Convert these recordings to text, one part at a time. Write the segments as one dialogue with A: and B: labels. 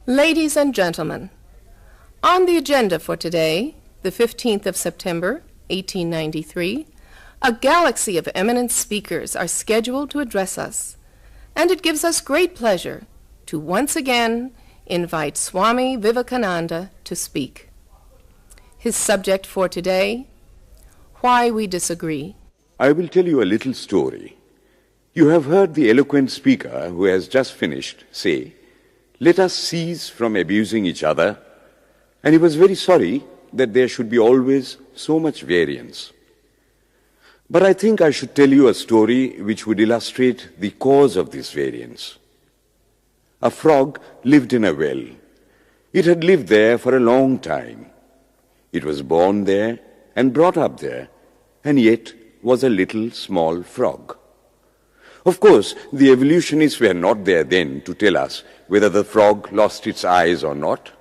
A: Ladies and gentlemen, on the agenda for today, the 15th of September, 1893, a galaxy of eminent speakers are scheduled to address us, and it gives us great pleasure to once again invite Swami Vivekananda to speak. His subject for today, Why We Disagree.
B: I will tell you a little story. You have heard the eloquent speaker who has just finished say, "Let us cease from abusing each other," and he was very sorry that there should be always so much variance. But I think I should tell you a story which would illustrate the cause of this variance. A frog lived in a well. It had lived there for a long time. It was born there and brought up there, and yet was a little small frog. Of course, the evolutionists were not there then to tell us whether the frog lost its eyes or not.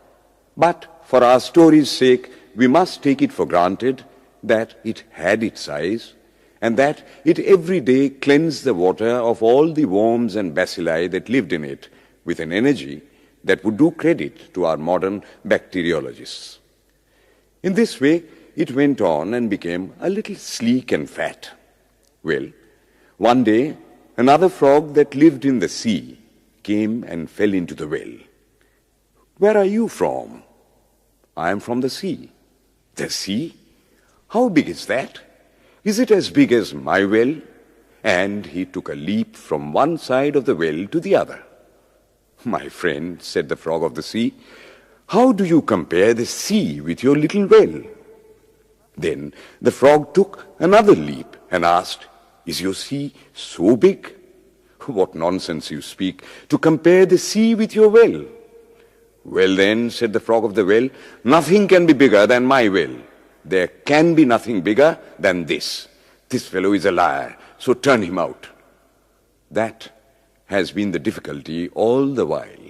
B: But for our story's sake, we must take it for granted that it had its eyes, and that it every day cleansed the water of all the worms and bacilli that lived in it with an energy that would do credit to our modern bacteriologists. In this way, it went on and became a little sleek and fat. Well, one day, another frog that lived in the sea came and fell into the well. "Where are you from?" "I am from the sea." "The sea? How big is that? Is it as big as my well?" And he took a leap from one side of the well to the other. "My friend," said the frog of the sea, "how do you compare the sea with your little well?" Then the frog took another leap and asked, "Is your sea so big?" "What nonsense you speak, to compare the sea with your well." "Well then," said the frog of the well, "nothing can be bigger than my well. There can be nothing bigger than this. This fellow is a liar, so turn him out." That has been the difficulty all the while.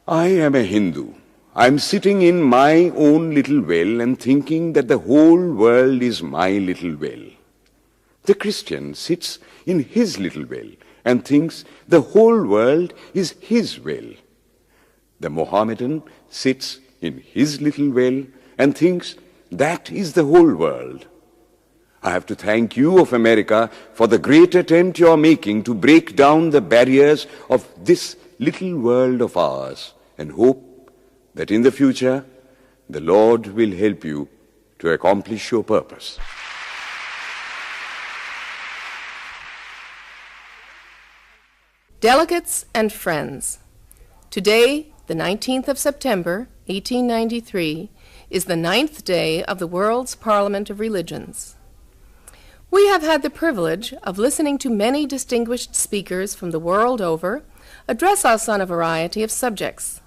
B: I am a Hindu. I am sitting in my own little well and thinking that the whole world is my little well. The Christian sits in his little well and thinks the whole world is his well. The Mohammedan sits in his little well and thinks that is the whole world. I have to thank you of America for the great attempt you are making to break down the barriers of this little world of ours, and hope that in the future the Lord will help you to accomplish your purpose.
A: Delegates and friends, today, the 19th of September, 1893, is the 9th day of the World's Parliament of Religions. We have had the privilege of listening to many distinguished speakers from the world over address us on a variety of subjects.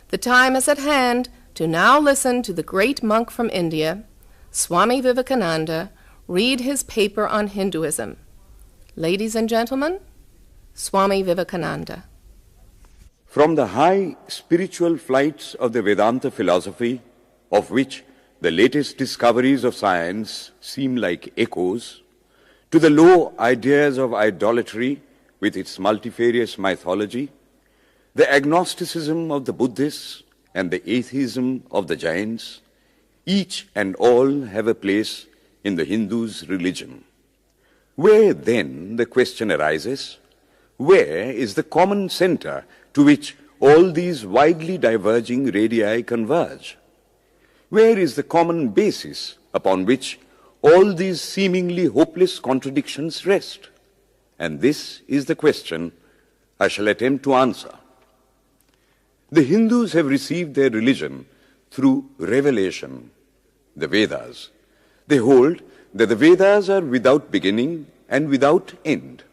A: The time is at hand to now listen to the great monk from India, Swami Vivekananda, read his paper on Hinduism. Ladies and gentlemen, Swami Vivekananda.
B: From the high spiritual flights of the Vedanta philosophy, of which the latest discoveries of science seem like echoes, to the low ideas of idolatry with its multifarious mythology, the agnosticism of the Buddhists and the atheism of the Jains, each and all have a place in the Hindu's religion. Where then, the question arises, where is the common center to which all these widely diverging radii converge? Where is the common basis upon which all these seemingly hopeless contradictions rest? And this is the question I shall attempt to answer. The Hindus have received their religion through revelation, the Vedas. They hold that the Vedas are without beginning and without end.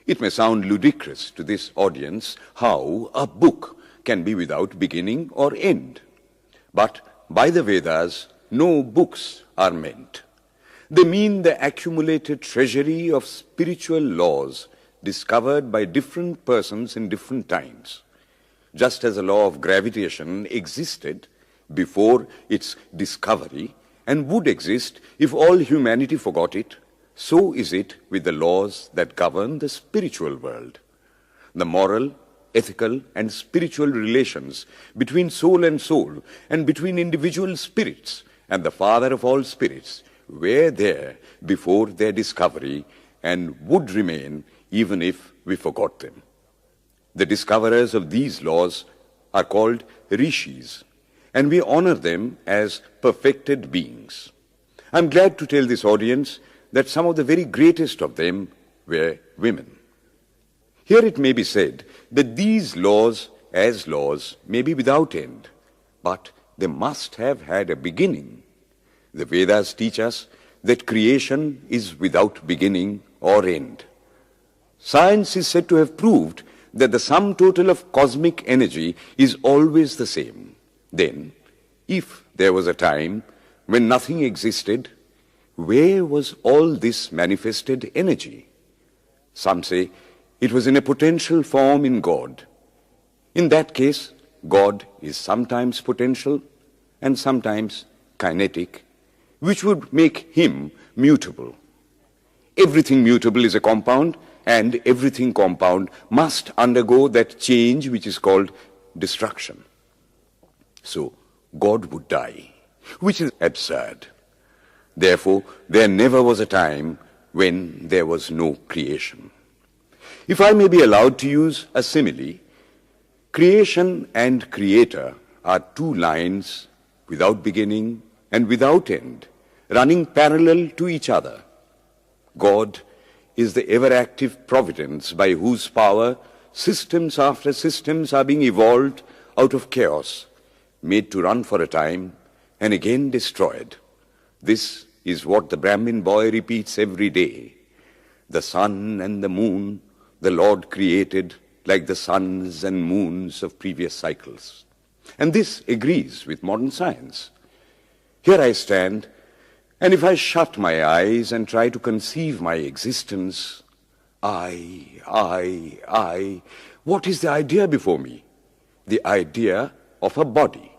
B: It may sound ludicrous to this audience how a book can be without beginning or end. But by the Vedas, no books are meant. They mean the accumulated treasury of spiritual laws discovered by different persons in different times. Just as a law of gravitation existed before its discovery and would exist if all humanity forgot it, so is it with the laws that govern the spiritual world. The moral, ethical and spiritual relations between soul and between individual spirits and the Father of all spirits were there before their discovery and would remain even if we forgot them. The discoverers of these laws are called rishis, and we honor them as perfected beings. I'm glad to tell this audience that some of the very greatest of them were women. Here it may be said that these laws, as laws, may be without end, but they must have had a beginning. The Vedas teach us that creation is without beginning or end. Science is said to have proved that the sum total of cosmic energy is always the same. Then, if there was a time when nothing existed, where was all this manifested energy? Some say it was in a potential form in God. In that case, God is sometimes potential and sometimes kinetic, which would make him mutable. Everything mutable is a compound, and everything compound must undergo that change which is called destruction. So, God would die, which is absurd. Therefore, there never was a time when there was no creation. If I may be allowed to use a simile, creation and creator are two lines without beginning and without end, running parallel to each other. God is the ever-active providence by whose power systems after systems are being evolved out of chaos, made to run for a time and again destroyed. This is what the Brahmin boy repeats every day. The sun and the moon the Lord created like the suns and moons of previous cycles. And this agrees with modern science. Here I stand, and if I shut my eyes and try to conceive my existence, I, what is the idea before me? The idea of a body.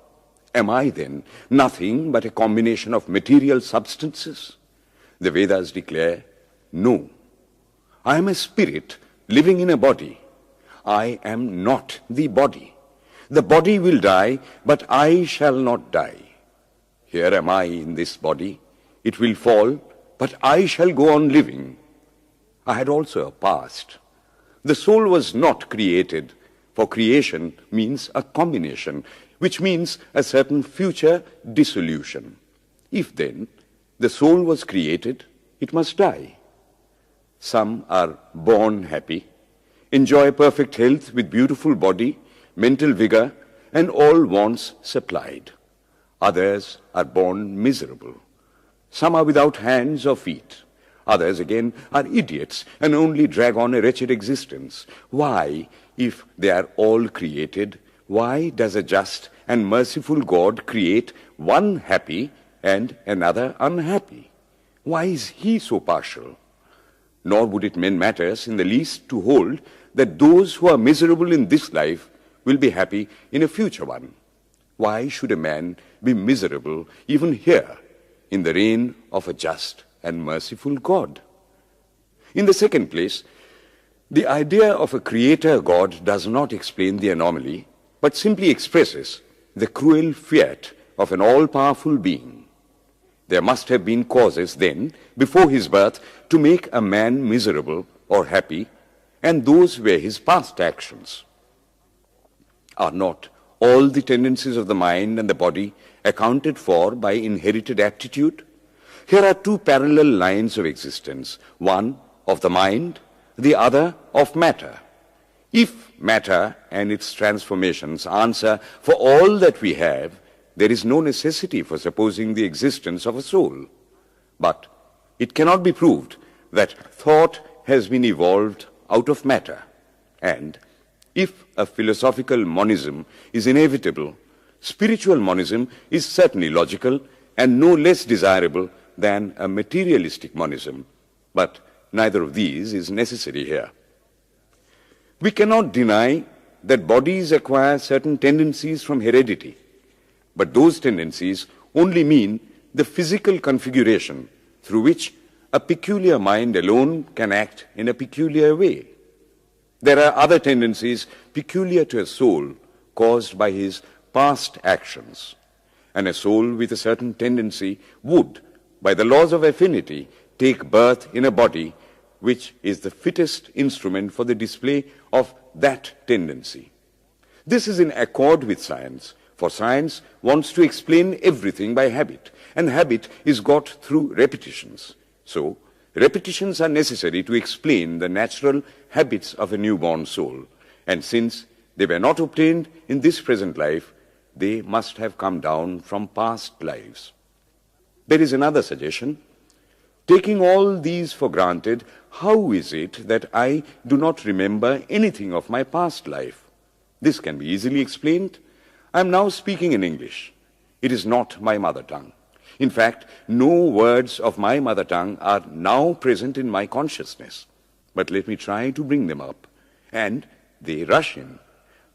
B: Am I then nothing but a combination of material substances? The Vedas declare, no. I am a spirit living in a body. I am not the body. The body will die, but I shall not die. Here am I in this body. It will fall, but I shall go on living. I had also a past. The soul was not created, for creation means a combination, which means a certain future dissolution. If then the soul was created, it must die. Some are born happy, enjoy perfect health with beautiful body, mental vigor, and all wants supplied. Others are born miserable. Some are without hands or feet. Others, again, are idiots and only drag on a wretched existence. Why, if they are all created, why does a just and merciful God create one happy and another unhappy? Why is he so partial? Nor would it mend matters in the least to hold that those who are miserable in this life will be happy in a future one. Why should a man be miserable even here in the reign of a just and merciful God? In the second place, the idea of a creator God does not explain the anomaly, but simply expresses the cruel fiat of an all-powerful being. There must have been causes then, before his birth, to make a man miserable or happy, and those were his past actions. Are not all the tendencies of the mind and the body accounted for by inherited aptitude? Here are two parallel lines of existence, one of the mind, the other of matter. If matter and its transformations answer for all that we have, there is no necessity for supposing the existence of a soul. But it cannot be proved that thought has been evolved out of matter. And if a philosophical monism is inevitable, spiritual monism is certainly logical and no less desirable than a materialistic monism. But neither of these is necessary here. We cannot deny that bodies acquire certain tendencies from heredity, but those tendencies only mean the physical configuration through which a peculiar mind alone can act in a peculiar way. There are other tendencies peculiar to a soul caused by his past actions. And a soul with a certain tendency would, by the laws of affinity, take birth in a body which is the fittest instrument for the display of that tendency. This is in accord with science, for science wants to explain everything by habit, and habit is got through repetitions. So, repetitions are necessary to explain the natural habits of a newborn soul, and since they were not obtained in this present life, they must have come down from past lives. There is another suggestion. Taking all these for granted, how is it that I do not remember anything of my past life? This can be easily explained. I am now speaking in English. It is not my mother tongue. In fact, no words of my mother tongue are now present in my consciousness. But let me try to bring them up. And they rush in.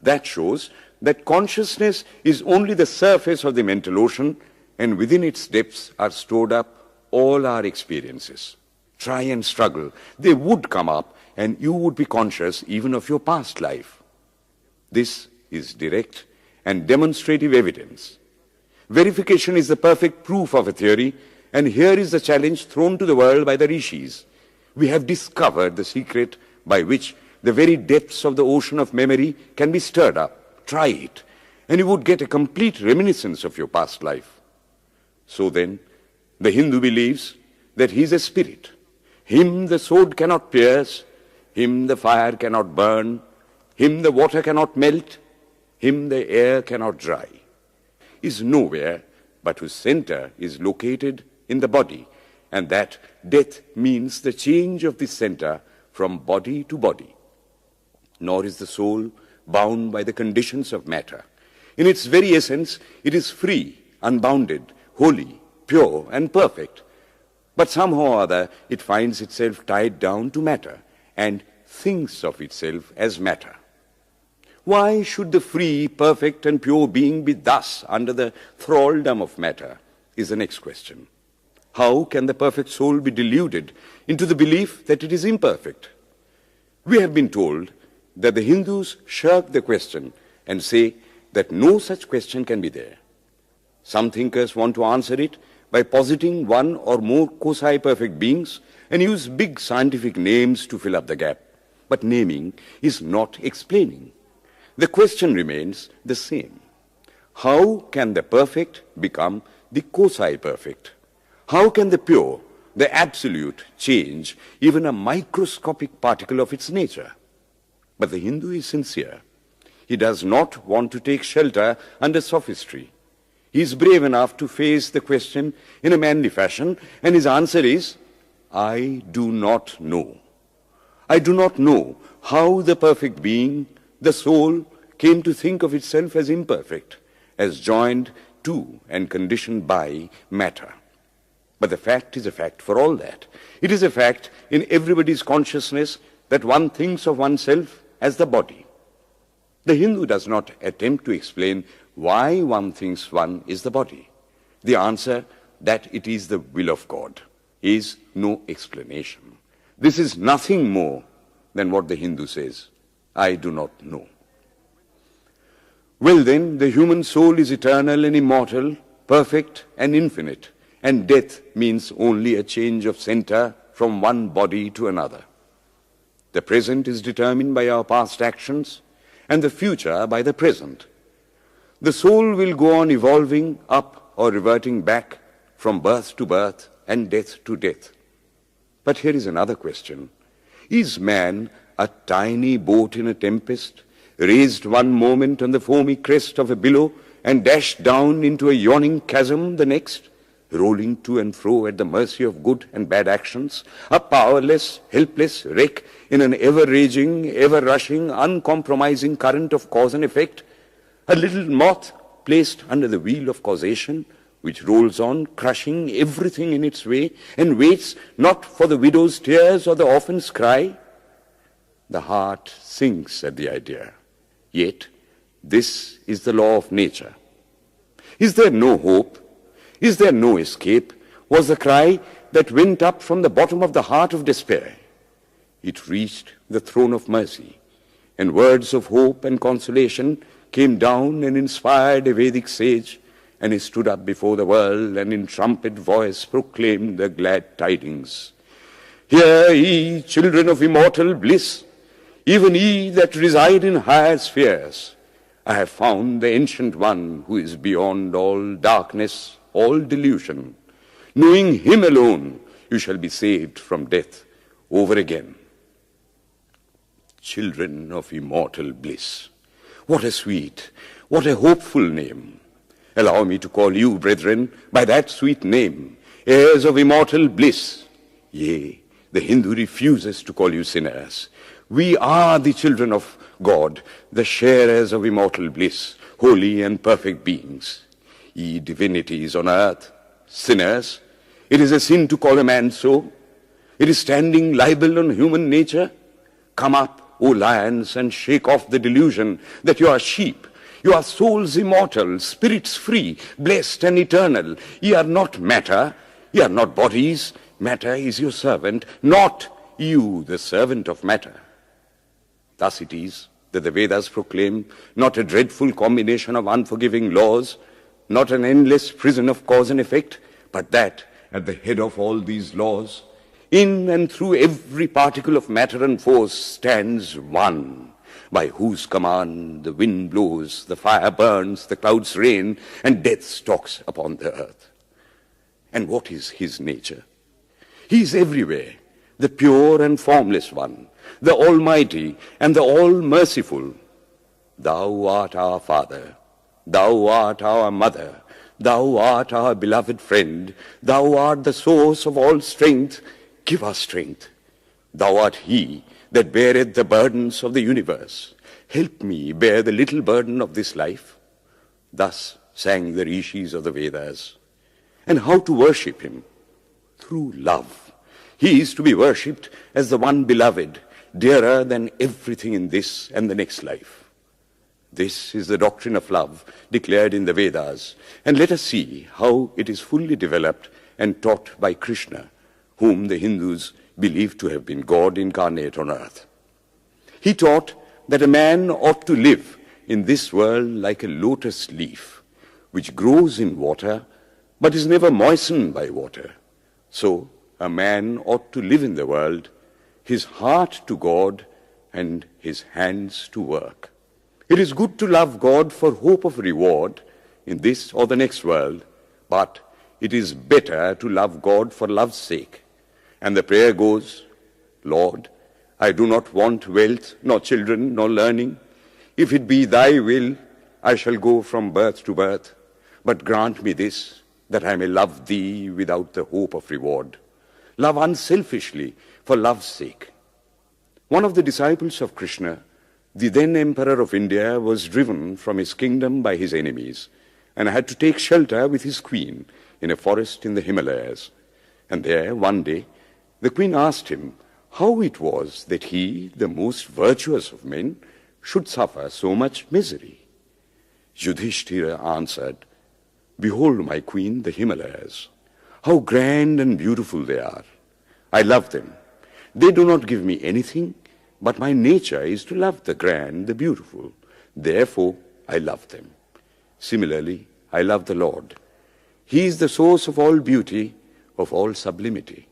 B: That shows that consciousness is only the surface of the mental ocean, and within its depths are stored up all our experiences. Try and struggle. They would come up, and you would be conscious even of your past life. This is direct and demonstrative evidence. Verification is the perfect proof of a theory, and here is the challenge thrown to the world by the rishis. We have discovered the secret by which the very depths of the ocean of memory can be stirred up. Try it, and you would get a complete reminiscence of your past life. So then, the Hindu believes that he is a spirit. Him the sword cannot pierce, him the fire cannot burn, him the water cannot melt, him the air cannot dry. Is nowhere, but whose center is located in the body, and that death means the change of this center from body to body. Nor is the soul bound by the conditions of matter. In its very essence, it is free, unbounded, holy, pure, and perfect. But somehow or other, it finds itself tied down to matter, and thinks of itself as matter. Why should the free, perfect, and pure being be thus under the thraldom of matter, is the next question. How can the perfect soul be deluded into the belief that it is imperfect? We have been told that the Hindus shirk the question and say that no such question can be there. Some thinkers want to answer it by positing one or more quasi-perfect beings and use big scientific names to fill up the gap. But naming is not explaining. The question remains the same. How can the perfect become the quasi-perfect? How can the pure, the absolute, change even a microscopic particle of its nature? But the Hindu is sincere. He does not want to take shelter under sophistry. He is brave enough to face the question in a manly fashion, and his answer is, I do not know. I do not know how the perfect being, the soul, came to think of itself as imperfect, as joined to and conditioned by matter. But the fact is a fact for all that. It is a fact in everybody's consciousness that one thinks of oneself as the body. The Hindu does not attempt to explain why one thinks one is the body. The answer, that it is the will of God, is no explanation. This is nothing more than what the Hindu says, I do not know. Well then, the human soul is eternal and immortal, perfect and infinite, and death means only a change of center from one body to another. The present is determined by our past actions, and the future by the present. The soul will go on evolving up or reverting back from birth to birth and death to death. But here is another question. Is man a tiny boat in a tempest, raised one moment on the foamy crest of a billow and dashed down into a yawning chasm the next, rolling to and fro at the mercy of good and bad actions, a powerless, helpless wreck in an ever-raging, ever-rushing, uncompromising current of cause and effect, a little moth placed under the wheel of causation, which rolls on, crushing everything in its way, and waits not for the widow's tears or the orphan's cry? The heart sinks at the idea. Yet, this is the law of nature. Is there no hope? Is there no escape? Was the cry that went up from the bottom of the heart of despair. It reached the throne of mercy. and words of hope and consolation came down and inspired a Vedic sage, and he stood up before the world and in trumpet voice proclaimed the glad tidings. Hear ye, children of immortal bliss, even ye that reside in higher spheres. I have found the Ancient One who is beyond all darkness, all delusion. Knowing him alone, you shall be saved from death over again. Children of immortal bliss. What a sweet, what a hopeful name. Allow me to call you, brethren, by that sweet name, heirs of immortal bliss. Yea, the Hindu refuses to call you sinners. We are the children of God, the sharers of immortal bliss, holy and perfect beings. Ye divinities on earth, sinners, it is a sin to call a man so. It is standing libel on human nature. Come up, O lions, and shake off the delusion that you are sheep. You are souls immortal, spirits free, blessed and eternal. Ye are not matter, ye are not bodies. Matter is your servant, not you the servant of matter. Thus it is that the Vedas proclaim not a dreadful combination of unforgiving laws, not an endless prison of cause and effect, but that at the head of all these laws, in and through every particle of matter and force stands one, by whose command the wind blows, the fire burns, the clouds rain, and death stalks upon the earth. And what is his nature? He is everywhere, the pure and formless one, the Almighty and the All-Merciful. Thou art our Father, thou art our Mother, thou art our beloved friend, thou art the source of all strength. Give us strength. Thou art he that beareth the burdens of the universe. Help me bear the little burden of this life. Thus sang the rishis of the Vedas. And how to worship him? Through love. He is to be worshipped as the one beloved, dearer than everything in this and the next life. This is the doctrine of love declared in the Vedas, and let us see how it is fully developed and taught by Krishna, whom the Hindus believe to have been God incarnate on earth. He taught that a man ought to live in this world like a lotus leaf, which grows in water but is never moistened by water. So a man ought to live in the world, his heart to God and his hands to work. It is good to love God for hope of reward in this or the next world, but it is better to love God for love's sake. And the prayer goes, Lord, I do not want wealth, nor children, nor learning. If it be thy will, I shall go from birth to birth. But grant me this, that I may love thee without the hope of reward. Love unselfishly for love's sake. One of the disciples of Krishna, the then Emperor of India, was driven from his kingdom by his enemies and had to take shelter with his queen in a forest in the Himalayas. And there, one day, the queen asked him how it was that he, the most virtuous of men, should suffer so much misery. Yudhishthira answered, Behold, my queen, the Himalayas. How grand and beautiful they are. I love them. They do not give me anything, but my nature is to love the grand, the beautiful. Therefore, I love them. Similarly, I love the Lord. He is the source of all beauty, of all sublimity.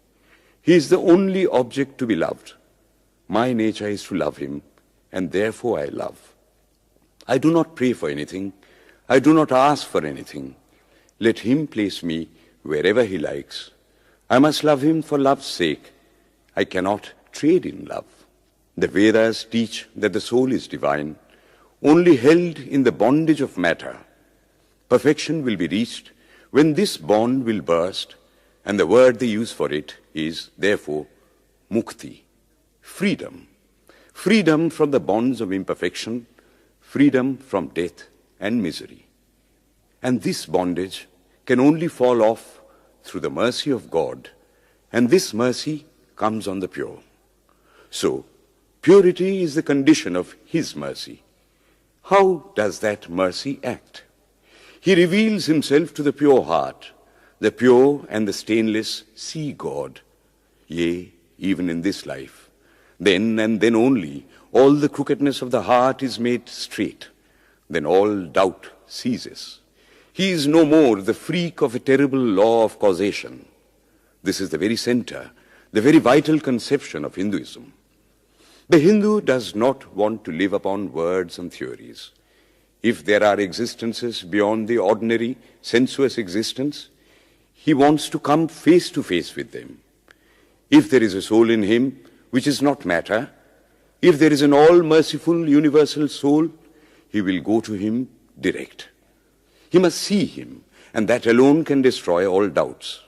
B: He is the only object to be loved. My nature is to love him, and therefore I love. I do not pray for anything. I do not ask for anything. Let him place me wherever he likes. I must love him for love's sake. I cannot trade in love. The Vedas teach that the soul is divine, only held in the bondage of matter. Perfection will be reached when this bond will burst, and the word they use for it is, therefore, mukti, freedom. Freedom from the bonds of imperfection, freedom from death and misery. And this bondage can only fall off through the mercy of God, and this mercy comes on the pure. So, purity is the condition of his mercy. How does that mercy act? He reveals himself to the pure heart. The pure and the stainless see God. Yea, even in this life. Then and then only, all the crookedness of the heart is made straight, then all doubt ceases. He is no more the freak of a terrible law of causation. This is the very center, the very vital conception of Hinduism. The Hindu does not want to live upon words and theories. If there are existences beyond the ordinary sensuous existence, he wants to come face to face with them. If there is a soul in him which is not matter, if there is an all-merciful universal soul, he will go to him direct. He must see him, and that alone can destroy all doubts.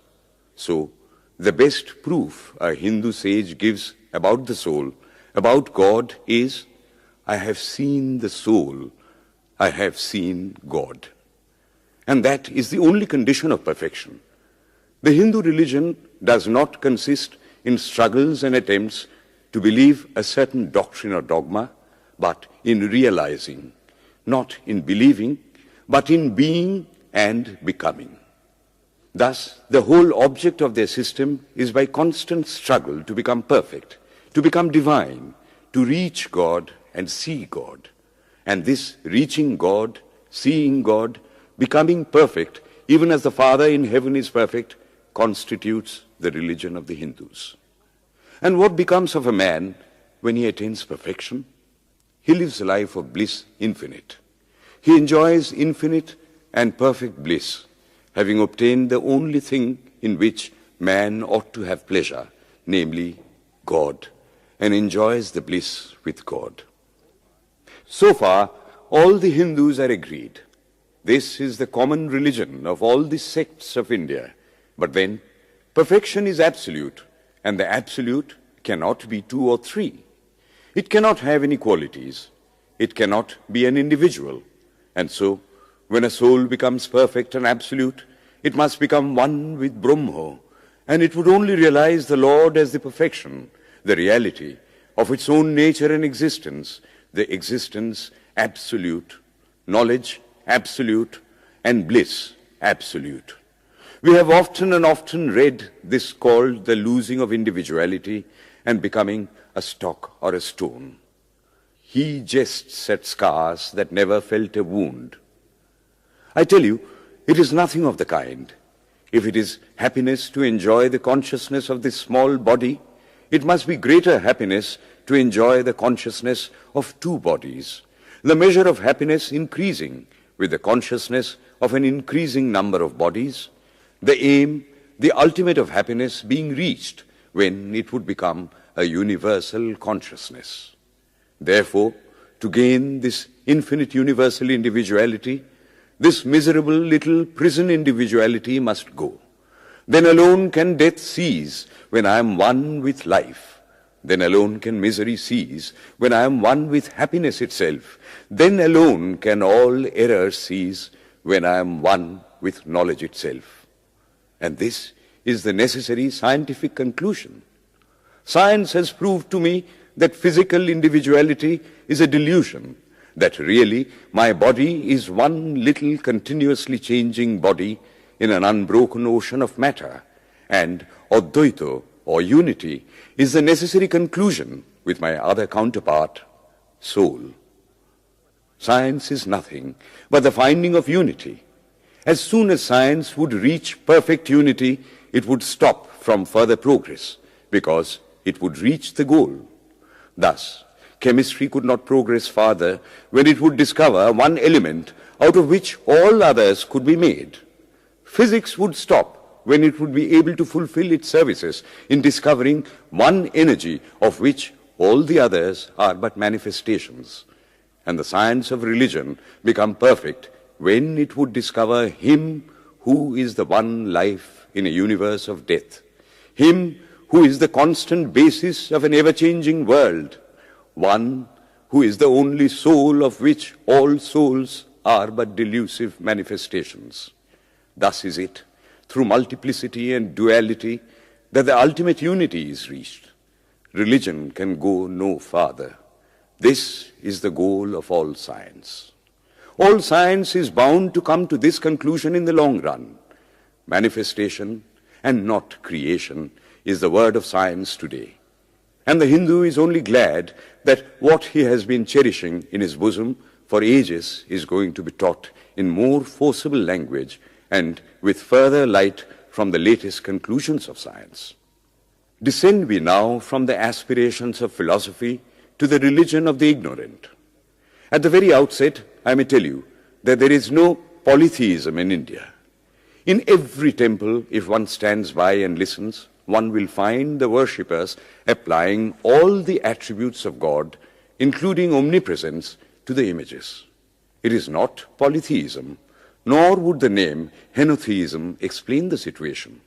B: So, the best proof a Hindu sage gives about the soul, about God, is, I have seen the soul, I have seen God. And that is the only condition of perfection. The Hindu religion does not consist in struggles and attempts to believe a certain doctrine or dogma, but in realizing, not in believing, but in being and becoming. Thus, the whole object of their system is by constant struggle to become perfect, to become divine, to reach God and see God. And this reaching God, seeing God, becoming perfect, even as the Father in heaven is perfect, constitutes the religion of the Hindus. And what becomes of a man when he attains perfection? He lives a life of bliss infinite. He enjoys infinite and perfect bliss, having obtained the only thing in which man ought to have pleasure, namely God, and enjoys the bliss with God. So far, all the Hindus are agreed. This is the common religion of all the sects of India. But then, perfection is absolute, and the absolute cannot be two or three. It cannot have any qualities. It cannot be an individual. And so, when a soul becomes perfect and absolute, it must become one with Brahma, and it would only realize the Lord as the perfection, the reality of its own nature and existence, the existence absolute, knowledge absolute, and bliss absolute. We have often and often read this called the losing of individuality and becoming a stock or a stone. He jests at scars that never felt a wound. I tell you, it is nothing of the kind. If it is happiness to enjoy the consciousness of this small body, it must be greater happiness to enjoy the consciousness of two bodies, the measure of happiness increasing with the consciousness of an increasing number of bodies, the aim, the ultimate of happiness being reached when it would become a universal consciousness. Therefore, to gain this infinite universal individuality, this miserable little prison individuality must go. Then alone can death cease when I am one with life. Then alone can misery cease when I am one with happiness itself. Then alone can all error cease when I am one with knowledge itself. And this is the necessary scientific conclusion. Science has proved to me that physical individuality is a delusion, that really my body is one little continuously changing body in an unbroken ocean of matter, and Advaita, or unity, is the necessary conclusion with my other counterpart, soul. Science is nothing but the finding of unity. As soon as science would reach perfect unity, it would stop from further progress, because it would reach the goal. Thus, chemistry could not progress farther when it would discover one element out of which all others could be made. Physics would stop when it would be able to fulfill its services in discovering one energy of which all the others are but manifestations. And the science of religion become perfect when it would discover Him who is the one life in a universe of death, Him who is the constant basis of an ever-changing world, one who is the only soul of which all souls are but delusive manifestations. Thus is it, through multiplicity and duality, that the ultimate unity is reached. Religion can go no farther. This is the goal of all science. All science is bound to come to this conclusion in the long run. Manifestation and not creation is the word of science today. And the Hindu is only glad that what he has been cherishing in his bosom for ages is going to be taught in more forcible language and with further light from the latest conclusions of science. Descend we now from the aspirations of philosophy to the religion of the ignorant. At the very outset, I may tell you that there is no polytheism in India. In every temple, if one stands by and listens, one will find the worshippers applying all the attributes of God, including omnipresence, to the images. It is not polytheism, nor would the name henotheism explain the situation.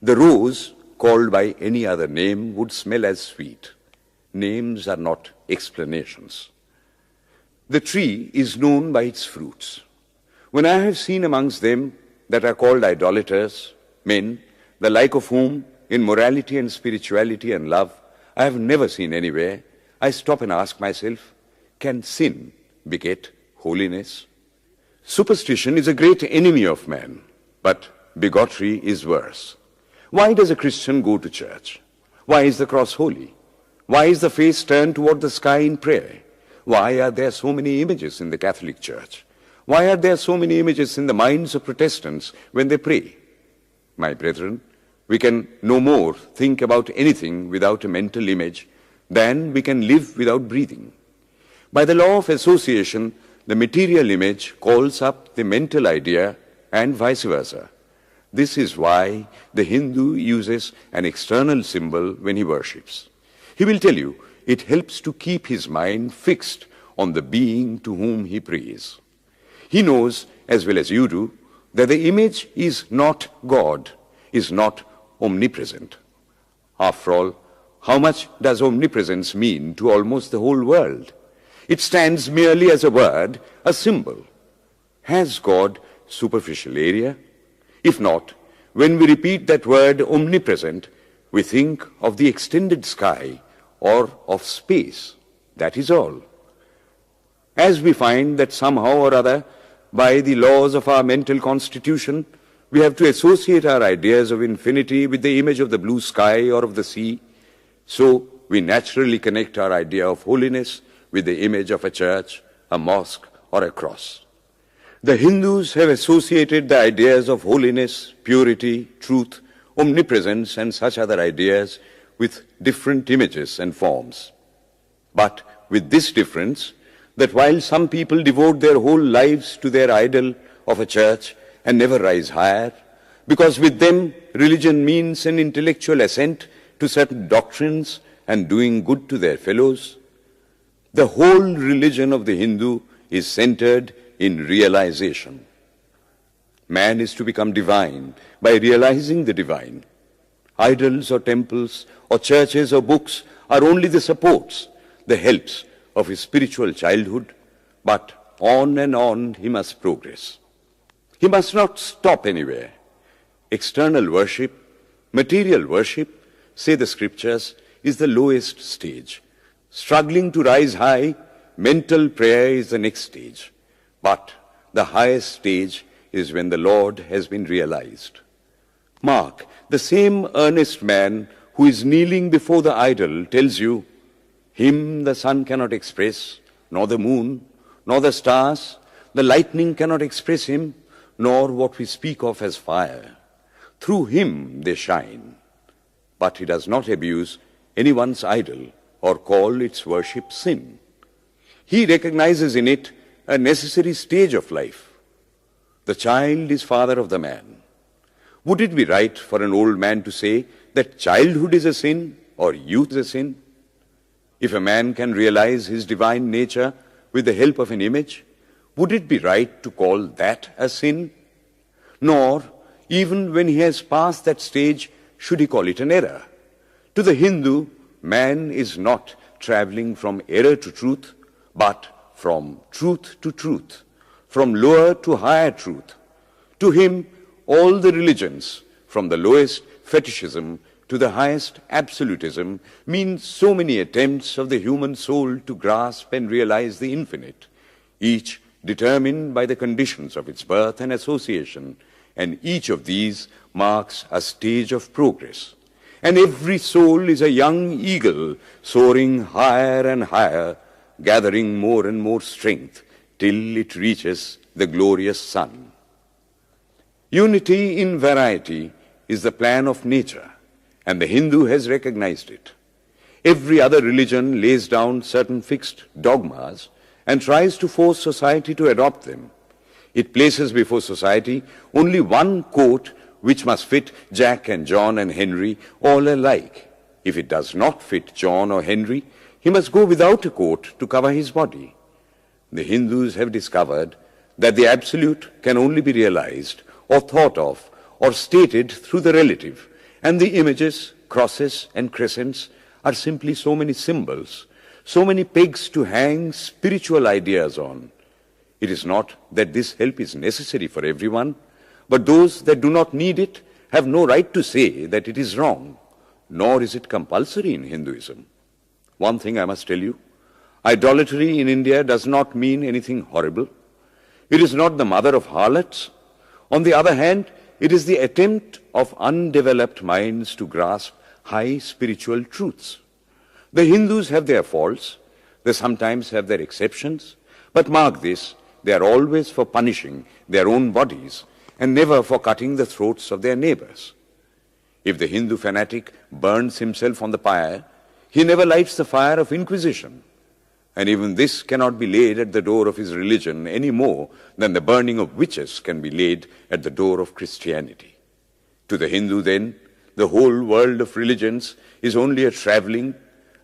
B: The rose, called by any other name, would smell as sweet. Names are not explanations. The tree is known by its fruits. When I have seen amongst them that are called idolaters, men, the like of whom, in morality and spirituality and love, I have never seen anywhere, I stop and ask myself, can sin beget holiness? Superstition is a great enemy of man, but bigotry is worse. Why does a Christian go to church? Why is the cross holy? Why is the face turned toward the sky in prayer? Why are there so many images in the Catholic Church? Why are there so many images in the minds of Protestants when they pray? My brethren, we can no more think about anything without a mental image than we can live without breathing. By the law of association, the material image calls up the mental idea and vice versa. This is why the Hindu uses an external symbol when he worships. He will tell you it helps to keep his mind fixed on the being to whom he prays. He knows, as well as you do, that the image is not God, is not omnipresent. After all, how much does omnipresence mean to almost the whole world? It stands merely as a word, a symbol. Has God superficial area? If not, when we repeat that word omnipresent, we think of the extended sky or of space. That is all. As we find that somehow or other, by the laws of our mental constitution, we have to associate our ideas of infinity with the image of the blue sky or of the sea, so we naturally connect our idea of holiness with the image of a church, a mosque, or a cross. The Hindus have associated the ideas of holiness, purity, truth, omnipresence, and such other ideas with different images and forms. But with this difference, that while some people devote their whole lives to their idol of a church and never rise higher, because with them religion means an intellectual assent to certain doctrines and doing good to their fellows, the whole religion of the Hindu is centered in realization. Man is to become divine by realizing the divine. Idols or temples or churches or books are only the supports, the helps of his spiritual childhood, but on and on he must progress. He must not stop anywhere. External worship, material worship, say the scriptures, is the lowest stage. Struggling to rise high, mental prayer is the next stage. But the highest stage is when the Lord has been realized. Mark, the same earnest man who is kneeling before the idol tells you, him the sun cannot express, nor the moon, nor the stars, the lightning cannot express him, nor what we speak of as fire. Through him they shine. But he does not abuse anyone's idol or call its worship sin. He recognizes in it a necessary stage of life. The child is father of the man. Would it be right for an old man to say that childhood is a sin or youth is a sin? If a man can realize his divine nature with the help of an image, would it be right to call that a sin? Nor, even when he has passed that stage, should he call it an error. To the Hindu, man is not traveling from error to truth, but from truth to truth, from lower to higher truth. To him, all the religions, from the lowest fetishism to the highest absolutism, mean so many attempts of the human soul to grasp and realize the infinite, each determined by the conditions of its birth and association, and each of these marks a stage of progress. and every soul is a young eagle soaring higher and higher, gathering more and more strength till it reaches the glorious sun. Unity in variety is the plan of nature, and the Hindu has recognized it. Every other religion lays down certain fixed dogmas and tries to force society to adopt them. It places before society only one coat which must fit Jack and John and Henry all alike. If it does not fit John or Henry, he must go without a coat to cover his body. The Hindus have discovered that the absolute can only be realized or thought of or stated through the relative, and the images, crosses and crescents are simply so many symbols, so many pegs to hang spiritual ideas on. It is not that this help is necessary for everyone, but those that do not need it have no right to say that it is wrong, nor is it compulsory in Hinduism. One thing I must tell you, idolatry in India does not mean anything horrible. It is not the mother of harlots. On the other hand, it is the attempt of undeveloped minds to grasp high spiritual truths. The Hindus have their faults, they sometimes have their exceptions, but mark this, they are always for punishing their own bodies and never for cutting the throats of their neighbors. If the Hindu fanatic burns himself on the pyre, he never lights the fire of inquisition. And even this cannot be laid at the door of his religion any more than the burning of witches can be laid at the door of Christianity. To the Hindu, then, the whole world of religions is only a traveling,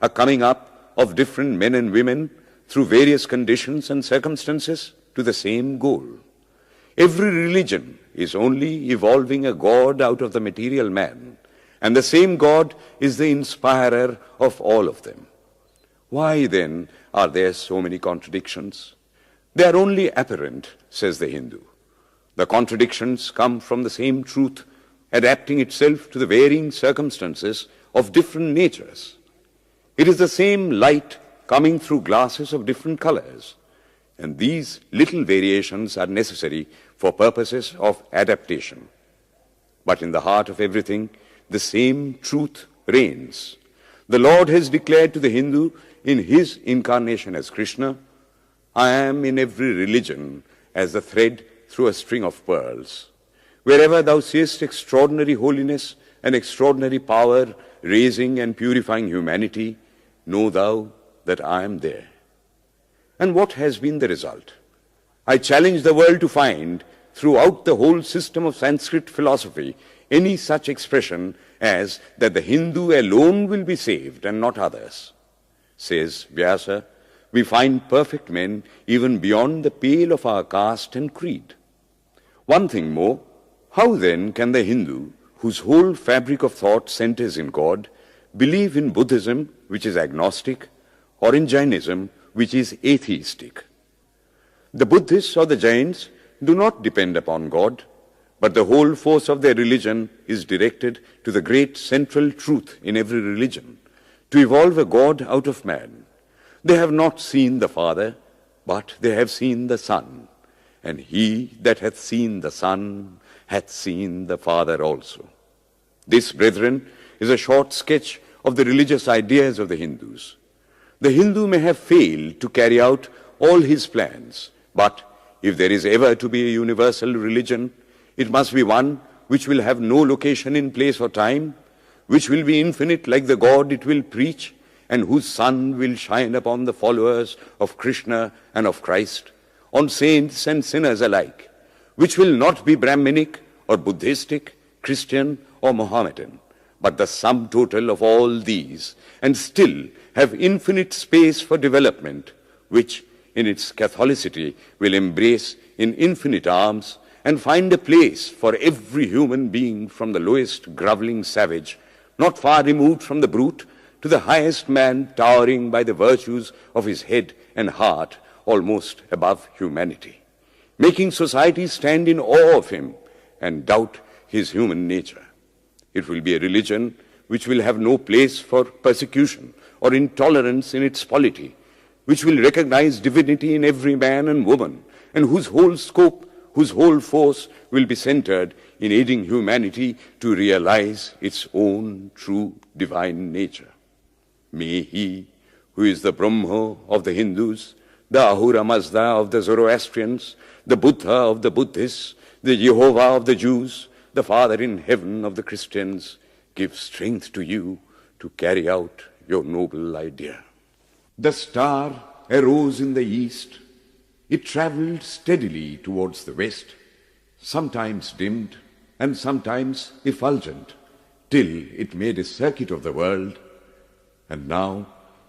B: a coming up of different men and women through various conditions and circumstances to the same goal. Every religion is only evolving a God out of the material man, and the same God is the inspirer of all of them. Why, then, are there so many contradictions? They are only apparent, says the Hindu. The contradictions come from the same truth, adapting itself to the varying circumstances of different natures. It is the same light coming through glasses of different colors, and these little variations are necessary for purposes of adaptation. But in the heart of everything, the same truth reigns. The Lord has declared to the Hindu in his incarnation as Krishna, I am in every religion as the thread through a string of pearls. Wherever thou seest extraordinary holiness and extraordinary power raising and purifying humanity, know thou that I am there. And what has been the result? I challenge the world to find throughout the whole system of Sanskrit philosophy any such expression as that the Hindu alone will be saved and not others. Says Vyasa, we find perfect men even beyond the pale of our caste and creed. One thing more, how then can the Hindu, whose whole fabric of thought centers in God, believe in Buddhism, which is agnostic, or in Jainism, which is atheistic? The Buddhists or the Jains do not depend upon God, but the whole force of their religion is directed to the great central truth in every religion, to evolve a God out of man. They have not seen the Father, but they have seen the Son, and he that hath seen the Son hath seen the Father also. This, brethren, is a short sketch of the religious ideas of the Hindus. The Hindu may have failed to carry out all his plans, but if there is ever to be a universal religion, it must be one which will have no location in place or time, which will be infinite like the God it will preach, and whose sun will shine upon the followers of Krishna and of Christ, on saints and sinners alike, which will not be Brahminic or Buddhistic, Christian or Mohammedan, but the sum total of all these, and still have infinite space for development, which in its Catholicity will embrace in infinite arms and find a place for every human being from the lowest groveling savage, not far removed from the brute, to the highest man towering by the virtues of his head and heart almost above humanity, making society stand in awe of him and doubt his human nature. It will be a religion which will have no place for persecution or intolerance in its polity, which will recognize divinity in every man and woman, and whose whole scope, whose whole force will be centered in aiding humanity to realize its own true divine nature. May he, who is the Brahma of the Hindus, the Ahura Mazda of the Zoroastrians, the Buddha of the Buddhists, the Jehovah of the Jews, the Father in heaven of the Christians, give strength to you to carry out your noble idea. The star arose in the east. It traveled steadily towards the west, sometimes dimmed and sometimes effulgent, till it made a circuit of the world. And now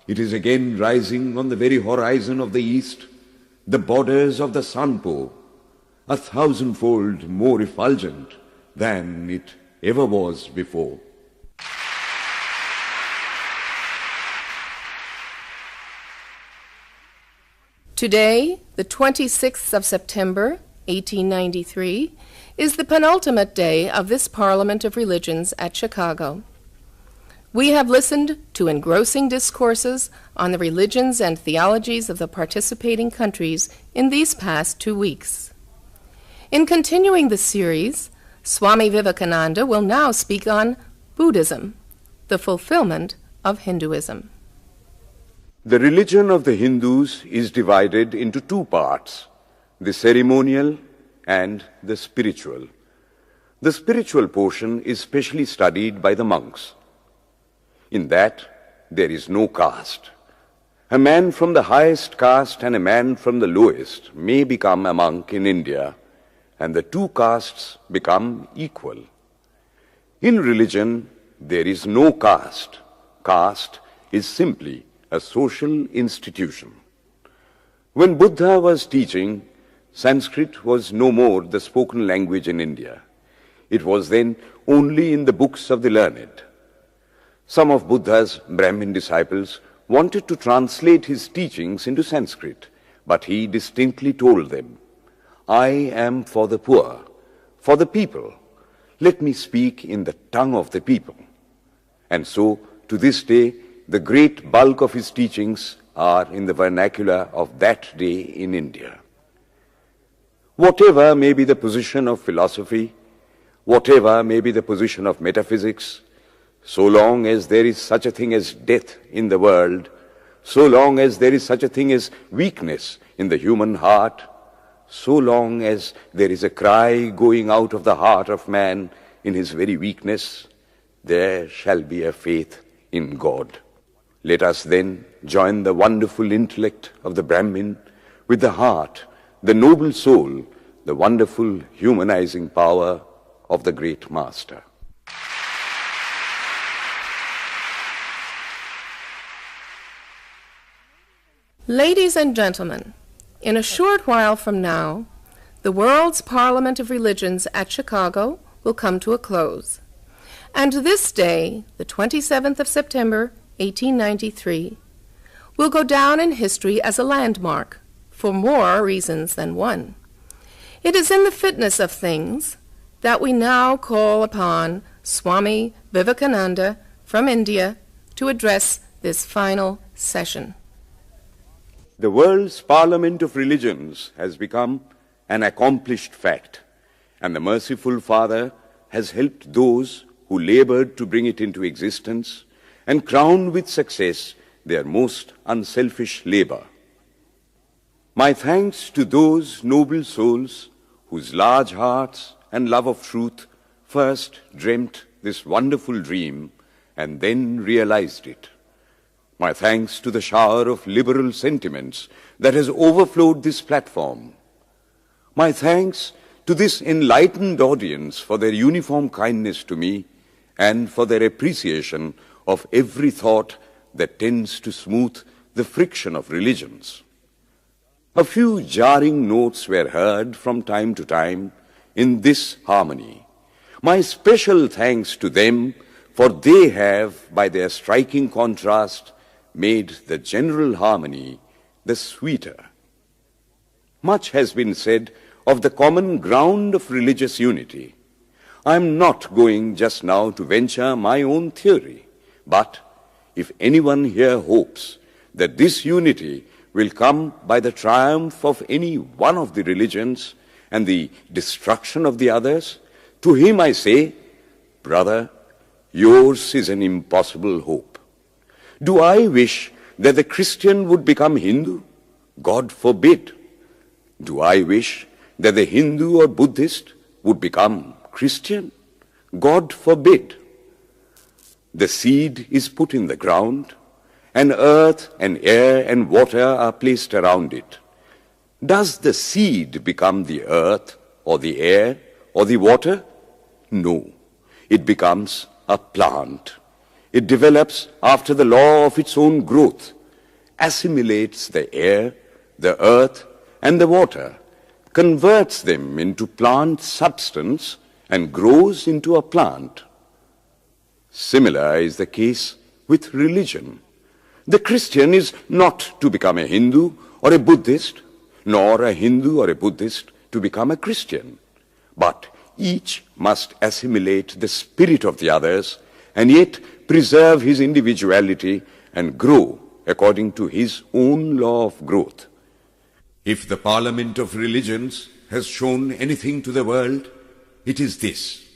B: it is again rising on the very horizon of the east, the borders of the sun-pole, 1,000-fold more effulgent than it ever was before.
A: Today, the 26th of September, 1893, is the penultimate day of this Parliament of Religions at Chicago. We have listened to engrossing discourses on the religions and theologies of the participating countries in these past 2 weeks. In continuing the series, Swami Vivekananda will now speak on Buddhism, the fulfillment of Hinduism.
B: The religion of the Hindus is divided into two parts, the ceremonial and the spiritual. The spiritual portion is specially studied by the monks. In that, there is no caste. A man from the highest caste and a man from the lowest may become a monk in India, and the two castes become equal. In religion, there is no caste. Caste is simply a social institution. When Buddha was teaching, Sanskrit was no more the spoken language in India. It was then only in the books of the learned. Some of Buddha's Brahmin disciples wanted to translate his teachings into Sanskrit, but he distinctly told them, "I am for the poor, for the people. Let me speak in the tongue of the people." And so, to this day, the great bulk of his teachings are in the vernacular of that day in India. Whatever may be the position of philosophy, whatever may be the position of metaphysics, so long as there is such a thing as death in the world, so long as there is such a thing as weakness in the human heart, so long as there is a cry going out of the heart of man in his very weakness, there shall be a faith in God. Let us then join the wonderful intellect of the Brahmin with the heart, the noble soul, the wonderful humanizing power of the great Master.
A: Ladies and gentlemen, in a short while from now, the World's Parliament of Religions at Chicago will come to a close. And this day, the 27th of September, 1893, will go down in history as a landmark for more reasons than one. It is in the fitness of things that we now call upon Swami Vivekananda from India to address this final session.
B: The world's Parliament of Religions has become an accomplished fact, and the merciful Father has helped those who labored to bring it into existence and crowned with success their most unselfish labor. My thanks to those noble souls whose large hearts and love of truth first dreamt this wonderful dream and then realized it. My thanks to the shower of liberal sentiments that has overflowed this platform. My thanks to this enlightened audience for their uniform kindness to me and for their appreciation of every thought that tends to smooth the friction of religions. A few jarring notes were heard from time to time in this harmony. My special thanks to them, for they have, by their striking contrast, made the general harmony the sweeter. Much has been said of the common ground of religious unity. I am not going just now to venture my own theory. But if anyone here hopes that this unity will come by the triumph of any one of the religions and the destruction of the others, To him I say, brother, yours is an impossible hope. Do I wish that the Christian would become Hindu? God forbid. Do I wish that the Hindu or Buddhist would become Christian? God forbid. The seed is put in the ground, and earth and air and water are placed around it. Does the seed become the earth or the air or the water? No. It becomes a plant. It develops after the law of its own growth, assimilates the air, the earth, and the water, converts them into plant substance, and grows into a plant. Similar is the case with religion. The Christian is not to become a Hindu or a Buddhist, nor a Hindu or a Buddhist to become a Christian, but each must assimilate the spirit of the others and yet preserve his individuality and grow according to his own law of growth. If the Parliament of Religions has shown anything to the world, it is this: